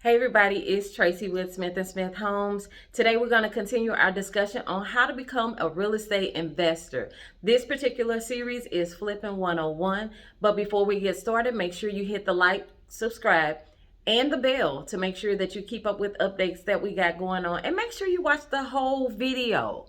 Hey everybody, it's Tracy with Smith & Smith Homes. Today we're going to continue our discussion on how to become a real estate investor. This particular series is Flipping 101, but before we get started, make sure you hit the like, subscribe, and the bell to make sure that you keep up with updates that we got going on, and make sure you watch the whole video.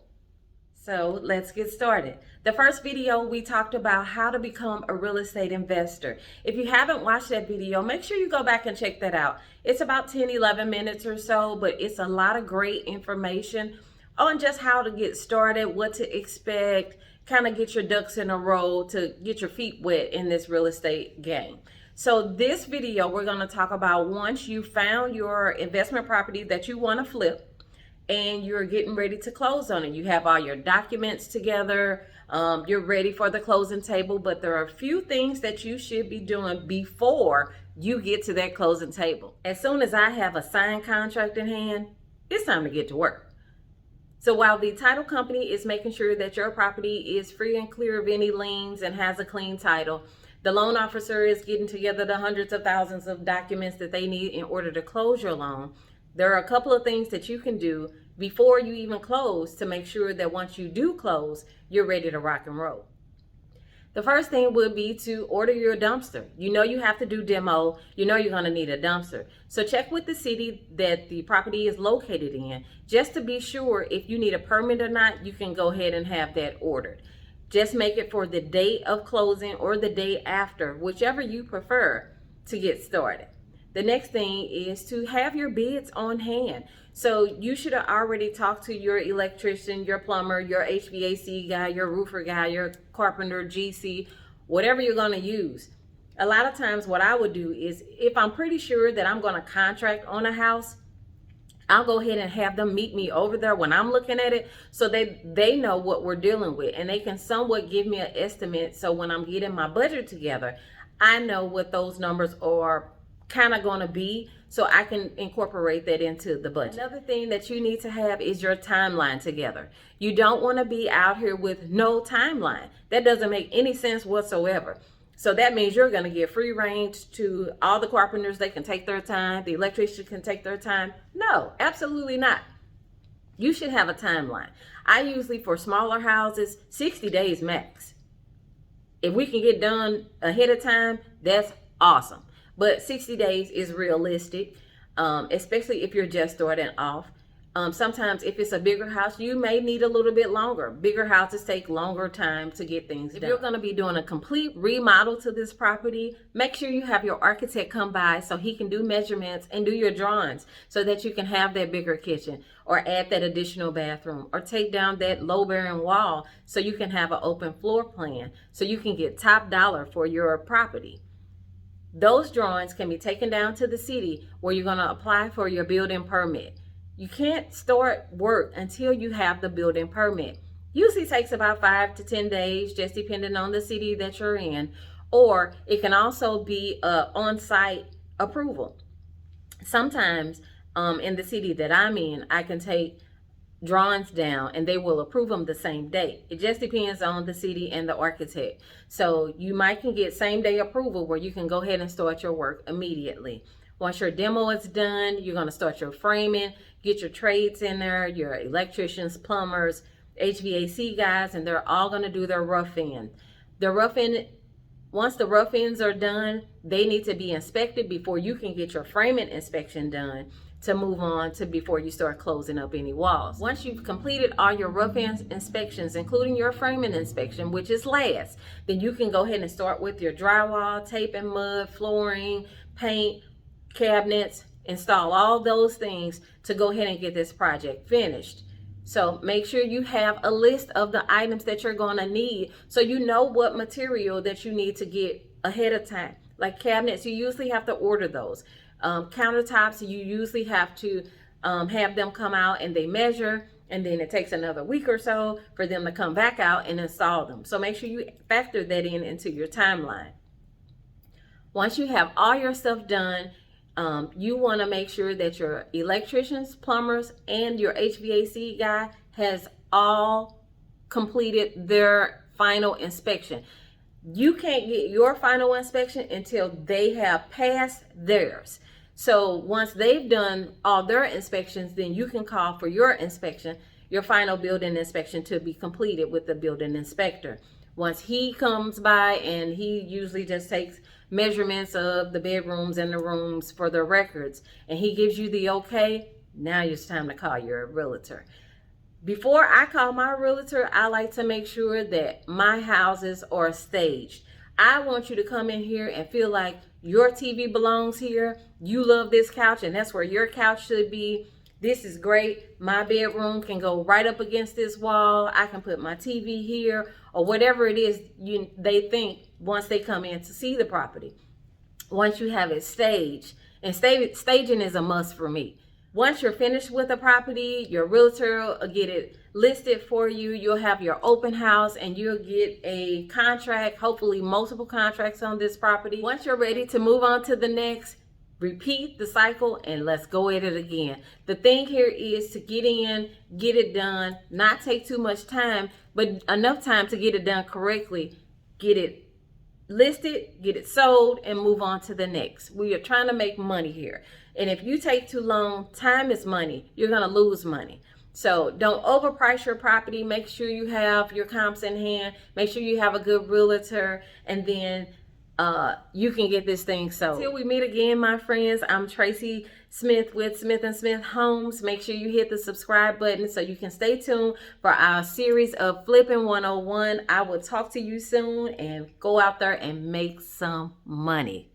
So let's get started. The first video, we talked about how to become a real estate investor. If you haven't watched that video, make sure you go back and check that out. It's about 10-11 minutes or so, but it's a lot of great information on just how to get started, what to expect, kind of get your ducks in a row to get your feet wet in this real estate game. So this video, we're going to talk about once you found your investment property that you want to flip, and you're getting ready to close on it. You have all your documents together. You're ready for the closing table, but there are a few things that you should be doing before you get to that closing table. As soon as I have a signed contract in hand, it's time to get to work. So while the title company is making sure that your property is free and clear of any liens and has a clean title, the loan officer is getting together the hundreds of thousands of documents that they need in order to close your loan. There are a couple of things that you can do before you even close to make sure that once you do close, you're ready to rock and roll. The first thing would be to order your dumpster. You know you have to do demo. You know you're going to need a dumpster. So check with the city that the property is located in just to be sure if you need a permit or not. You can go ahead and have that ordered. Just make it for the day of closing or the day after, whichever you prefer, to get started. The next thing is to have your bids on hand. So you should have already talked to your electrician, your plumber, your HVAC guy, your roofer guy, your carpenter, GC, whatever you're going to use. A lot of times what I would do is if I'm pretty sure that I'm going to contract on a house, I'll go ahead and have them meet me over there when I'm looking at it so they know what we're dealing with and they can somewhat give me an estimate. So when I'm getting my budget together, I know what those numbers are kind of going to be, so I can incorporate that into the budget. Another thing that you need to have is your timeline together. You don't want to be out here with no timeline. That doesn't make any sense whatsoever. So that means you're going to give free range to all the carpenters. They can take their time. The electrician can take their time. No, absolutely not. You should have a timeline. I usually, for smaller houses, 60 days max. If we can get done ahead of time, that's awesome. But 60 days is realistic, especially if you're just starting off. Sometimes if it's a bigger house, you may need a little bit longer. Bigger houses take longer time to get things done. If you're going to be doing a complete remodel to this property, make sure you have your architect come by so he can do measurements and do your drawings so that you can have that bigger kitchen or add that additional bathroom or take down that low-bearing wall so you can have an open floor plan so you can get top dollar for your property. Those drawings can be taken down to the city where you're going to apply for your building permit. You can't start work until you have the building permit. Usually takes about 5 to 10 days, just depending on the city that you're in. Or it can also be on-site approval. Sometimes in the city that I'm in, I can take drawings down and they will approve them the same day. It just depends on the city and the architect. So you might can get same day approval where you can go ahead and start your work immediately. Once your demo is done, you're going to start your framing, get your trades in there, your electricians, plumbers, HVAC guys, and they're all going to do their rough end. Once the rough ends are done, they need to be inspected before you can get your framing inspection done to move on to before you start closing up any walls. Once you've completed all your rough end inspections, including your framing inspection, which is last, then you can go ahead and start with your drywall, tape and mud, flooring, paint, cabinets, install all those things to go ahead and get this project finished. So make sure you have a list of the items that you're going to need so you know what material that you need to get ahead of time. Like cabinets, you usually have to order those. Countertops, you usually have to have them come out and they measure, and then it takes another week or so for them to come back out and install them. So make sure you factor that into your timeline. Once you have all your stuff done, you want to make sure that your electricians, plumbers, and your HVAC guy has all completed their final inspection. You can't get your final inspection until they have passed theirs. So once they've done all their inspections, then you can call for your inspection, your final building inspection, to be completed with the building inspector. Once he comes by, and he usually just takes measurements of the bedrooms and the rooms for the records, and he gives you the okay, now it's time to call your realtor. Before I call my realtor, I like to make sure that my houses are staged. I want you to come in here and feel like your TV belongs here. You love this couch, and that's where your couch should be. This is great. My bedroom can go right up against this wall. I can put my TV here, or whatever it is they think once they come in to see the property. Once you have it staged, and staging is a must for me. Once you're finished with the property, your realtor will get it listed for you. You'll have your open house, and you'll get a contract, hopefully multiple contracts on this property. Once you're ready to move on to the next, repeat the cycle, and let's go at it again. The thing here is to get in, get it done, not take too much time, but enough time to get it done correctly, get it listed, get it sold, and move on to the next. We are trying to make money here. And if you take too long, time is money. You're going to lose money. So don't overprice your property. Make sure you have your comps in hand. Make sure you have a good realtor, and then you can get this thing sold. Until we meet again, my friends, I'm Tracy Smith with Smith & Smith Homes. Make sure you hit the subscribe button so you can stay tuned for our series of Flipping 101. I will talk to you soon, and go out there and make some money.